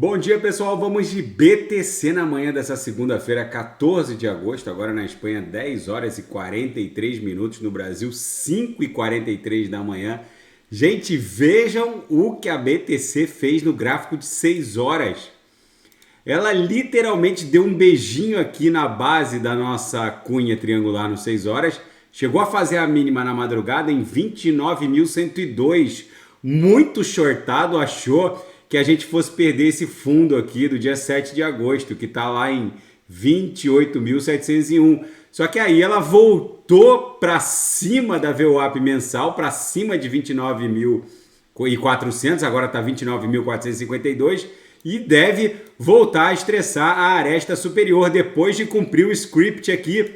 Bom dia, pessoal. Vamos de BTC na manhã dessa segunda-feira, 14 de agosto. Agora na Espanha, 10 horas e 43 minutos. No Brasil, 5 e 43 da manhã. Gente, vejam o que a BTC fez no gráfico de 6 horas. Ela literalmente deu um beijinho aqui na base da nossa cunha triangular no 6 horas. Chegou a fazer a mínima na madrugada em 29.102. Muito shortado, achou que a gente fosse perder esse fundo aqui do dia 7 de agosto, que está lá em 28.701. Só que aí ela voltou para cima da VWAP mensal, para cima de 29.400, agora está 29.452, e deve voltar a estressar a aresta superior depois de cumprir o script aqui,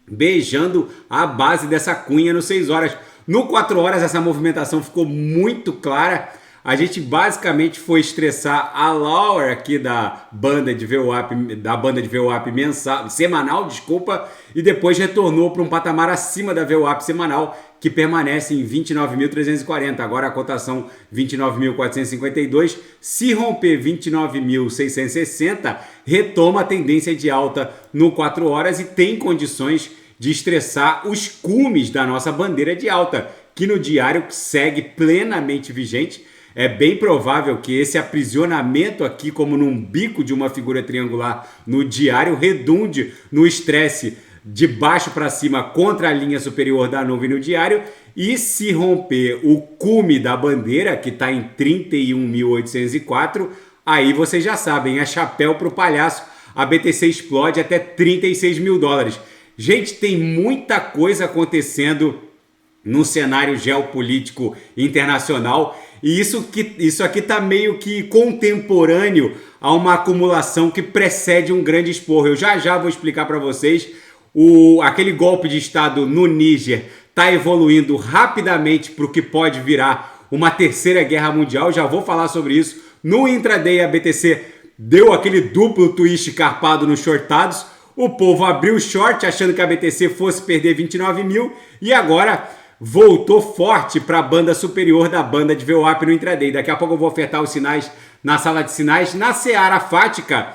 beijando a base dessa cunha no 6 horas. No 4 horas essa movimentação ficou muito clara. A gente basicamente foi estressar a lower aqui da banda de VWAP mensal, semanal, desculpa, e depois retornou para um patamar acima da VWAP semanal, que permanece em 29.340. Agora a cotação 29.452. Se romper 29.660, retoma a tendência de alta no 4 horas e tem condições de estressar os cumes da nossa bandeira de alta, que no diário segue plenamente vigente. É bem provável que esse aprisionamento aqui, como num bico de uma figura triangular no diário, redunde no estresse de baixo para cima contra a linha superior da nuvem no diário. E se romper o cume da bandeira, que está em 31.804, aí vocês já sabem, é chapéu para o palhaço. A BTC explode até 36 mil dólares. Gente, tem muita coisa acontecendo no cenário geopolítico internacional, e isso aqui está meio que contemporâneo a uma acumulação que precede um grande esporro. Eu já vou explicar para vocês. Aquele golpe de Estado no Níger está evoluindo rapidamente para o que pode virar uma terceira guerra mundial. Já vou falar sobre isso. No intraday, a BTC deu aquele duplo twist carpado nos shortados. O povo abriu short achando que a BTC fosse perder 29 mil e agora voltou forte para a banda superior da banda de VWAP no intraday. Daqui a pouco eu vou ofertar os sinais na sala de sinais. Na seara fática,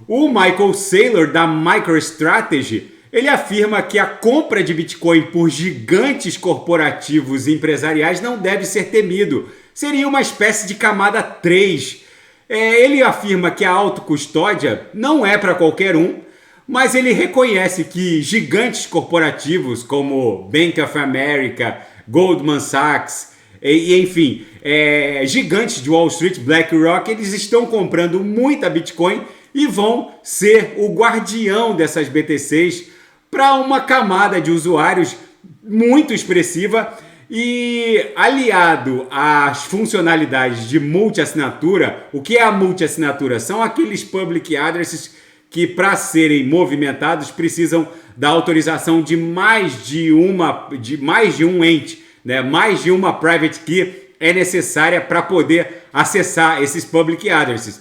o Michael Saylor, da MicroStrategy, ele afirma que a compra de Bitcoin por gigantes corporativos e empresariais não deve ser temido. Seria uma espécie de camada 3. Ele afirma que a autocustódia não é para qualquer um, mas ele reconhece que gigantes corporativos como Bank of America, Goldman Sachs, enfim, gigantes de Wall Street, BlackRock, eles estão comprando muita Bitcoin e vão ser o guardião dessas BTCs para uma camada de usuários muito expressiva. E aliado às funcionalidades de multi-assinatura, o que é a multi-assinatura? São aqueles public addresses que, para serem movimentados, precisam da autorização de mais de um ente, né? Mais de uma private key é necessária para poder acessar esses public addresses.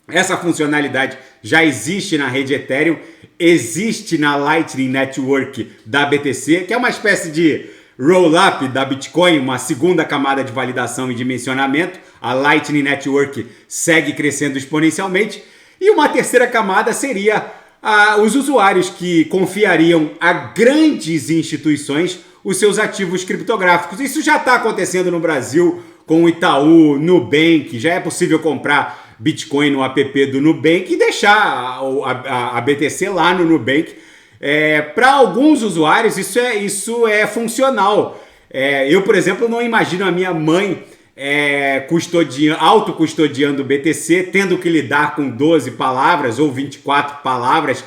Essa funcionalidade já existe na rede Ethereum, existe na Lightning Network da BTC, que é uma espécie de roll-up da Bitcoin, uma segunda camada de validação e dimensionamento. A Lightning Network segue crescendo exponencialmente. E uma terceira camada seria os usuários que confiariam a grandes instituições os seus ativos criptográficos. Isso já está acontecendo no Brasil com o Itaú, Nubank. Já é possível comprar Bitcoin no app do Nubank e deixar a BTC lá no Nubank. Para alguns usuários isso é funcional. Eu, por exemplo, não imagino a minha mãe autocustodiando o BTC, tendo que lidar com 12 palavras ou 24 palavras,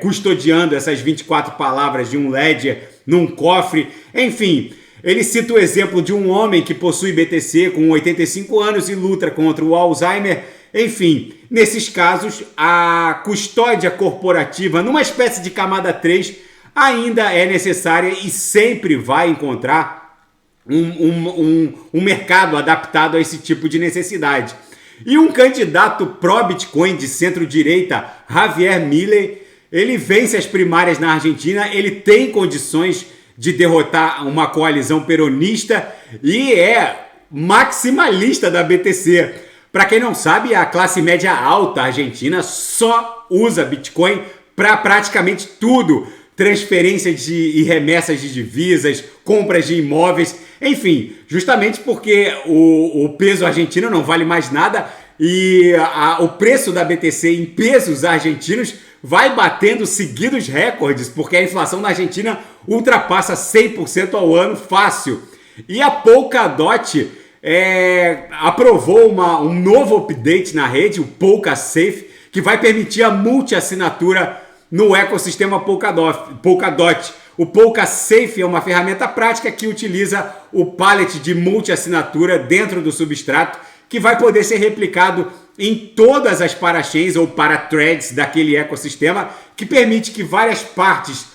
custodiando essas 24 palavras de um ledger num cofre. Enfim, ele cita o exemplo de um homem que possui BTC com 85 anos e luta contra o Alzheimer. Enfim, nesses casos, a custódia corporativa, numa espécie de camada 3, ainda é necessária e sempre vai encontrar um mercado adaptado a esse tipo de necessidade. E um candidato pró-Bitcoin de centro-direita, Javier Milei, ele vence as primárias na Argentina, ele tem condições de derrotar uma coalizão peronista e é maximalista da BTC. Para quem não sabe, a classe média alta argentina só usa Bitcoin para praticamente tudo. Transferências e remessas de divisas, compras de imóveis, enfim, justamente porque o peso argentino não vale mais nada e o preço da BTC em pesos argentinos vai batendo seguidos recordes, porque a inflação na Argentina ultrapassa 100% ao ano fácil. E a Polkadot aprovou um novo update na rede, o Polka Safe, que vai permitir a multi-assinatura no ecossistema Polkadot. O Polka Safe é uma ferramenta prática que utiliza o pallet de multi-assinatura dentro do substrato, que vai poder ser replicado em todas as parachains ou parathreads daquele ecossistema, que permite que várias partes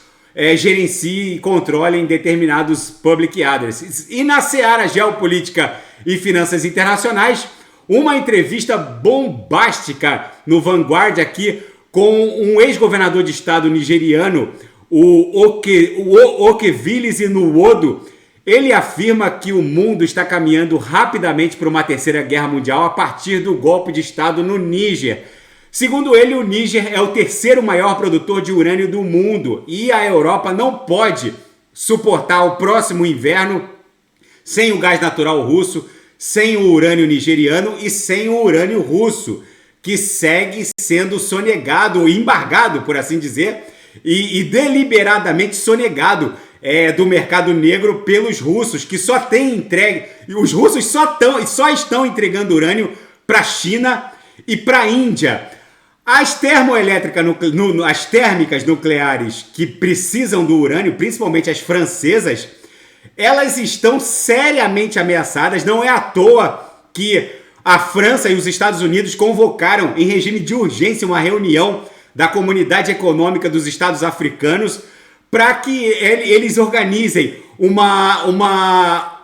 gerenciem e controlem determinados public addresses. E na seara geopolítica e finanças internacionais, uma entrevista bombástica no Vanguard aqui com um ex-governador de estado nigeriano, o Okevilis Inuwodo. Ele afirma que o mundo está caminhando rapidamente para uma terceira guerra mundial a partir do golpe de estado no Níger. Segundo ele, o Níger é o terceiro maior produtor de urânio do mundo e a Europa não pode suportar o próximo inverno sem o gás natural russo, sem o urânio nigeriano e sem o urânio russo, que segue sendo sonegado, embargado, por assim dizer, e deliberadamente sonegado do mercado negro pelos russos, que só têm entregue. Os russos só estão entregando urânio para a China e para a Índia. As as térmicas nucleares que precisam do urânio, principalmente as francesas, elas estão seriamente ameaçadas. Não é à toa que a França e os Estados Unidos convocaram em regime de urgência uma reunião da Comunidade Econômica dos Estados Africanos para que eles organizem uma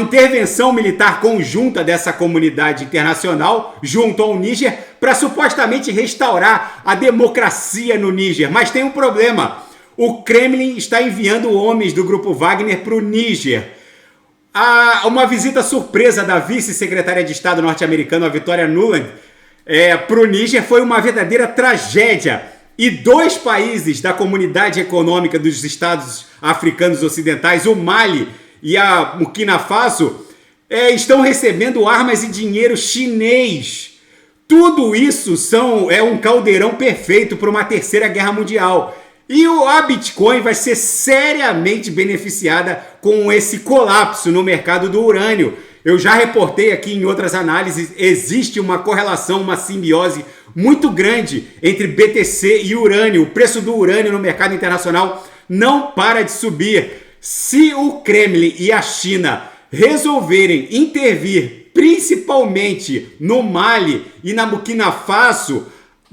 intervenção militar conjunta dessa comunidade internacional junto ao Níger para supostamente restaurar a democracia no Níger. Mas tem um problema. O Kremlin está enviando homens do grupo Wagner para o Níger. Uma visita surpresa da vice-secretária de Estado norte-americana, a Victoria Nuland, para o Níger foi uma verdadeira tragédia. E 2 países da Comunidade Econômica dos Estados Africanos Ocidentais, o Mali e a Burkina Faso, estão recebendo armas e dinheiro chinês. Tudo isso é um caldeirão perfeito para uma terceira guerra mundial. E a Bitcoin vai ser seriamente beneficiada com esse colapso no mercado do urânio. Eu já reportei aqui em outras análises, existe uma correlação, uma simbiose muito grande entre BTC e urânio. O preço do urânio no mercado internacional não para de subir. Se o Kremlin e a China resolverem intervir, principalmente no Mali e na Burkina Faso,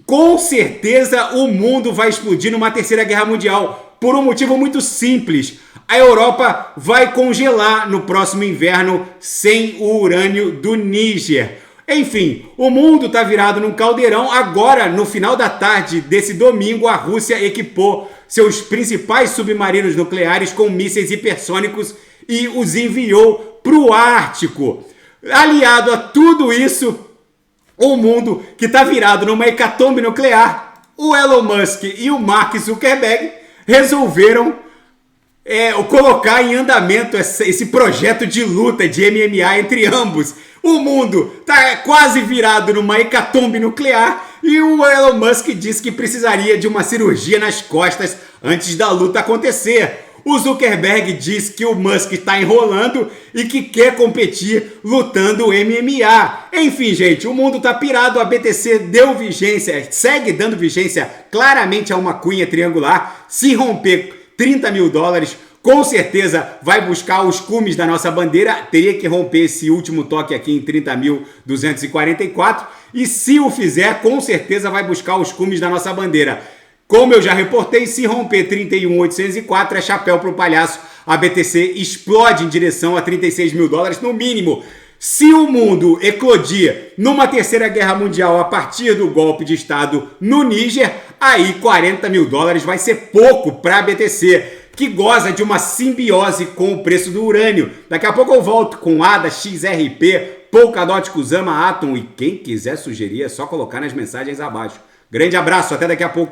com certeza o mundo vai explodir numa terceira guerra mundial, por um motivo muito simples. A Europa vai congelar no próximo inverno sem o urânio do Níger. Enfim, o mundo está virado num caldeirão. Agora, no final da tarde desse domingo, a Rússia equipou seus principais submarinos nucleares com mísseis hipersônicos e os enviou para o Ártico. Aliado a tudo isso, o mundo que está virado numa hecatombe nuclear, o Elon Musk e o Mark Zuckerberg resolveram colocar em andamento esse projeto de luta de MMA entre ambos. O mundo está quase virado numa hecatombe nuclear e o Elon Musk disse que precisaria de uma cirurgia nas costas antes da luta acontecer. O Zuckerberg diz que o Musk está enrolando e que quer competir lutando MMA. Enfim, gente, o mundo está pirado. A BTC deu vigência, segue dando vigência claramente a uma cunha triangular. Se romper $30 mil, com certeza vai buscar os cumes da nossa bandeira. Teria que romper esse último toque aqui em 30.244. E se o fizer, com certeza vai buscar os cumes da nossa bandeira. Como eu já reportei, se romper 31.804 é chapéu para o palhaço. A BTC explode em direção a $36 mil no mínimo. Se o mundo eclodir numa terceira guerra mundial a partir do golpe de estado no Níger, aí $40 mil vai ser pouco para a BTC, que goza de uma simbiose com o preço do urânio. Daqui a pouco eu volto com ADA, XRP, Polkadot, Kusama, Atom e quem quiser sugerir é só colocar nas mensagens abaixo. Grande abraço, até daqui a pouco.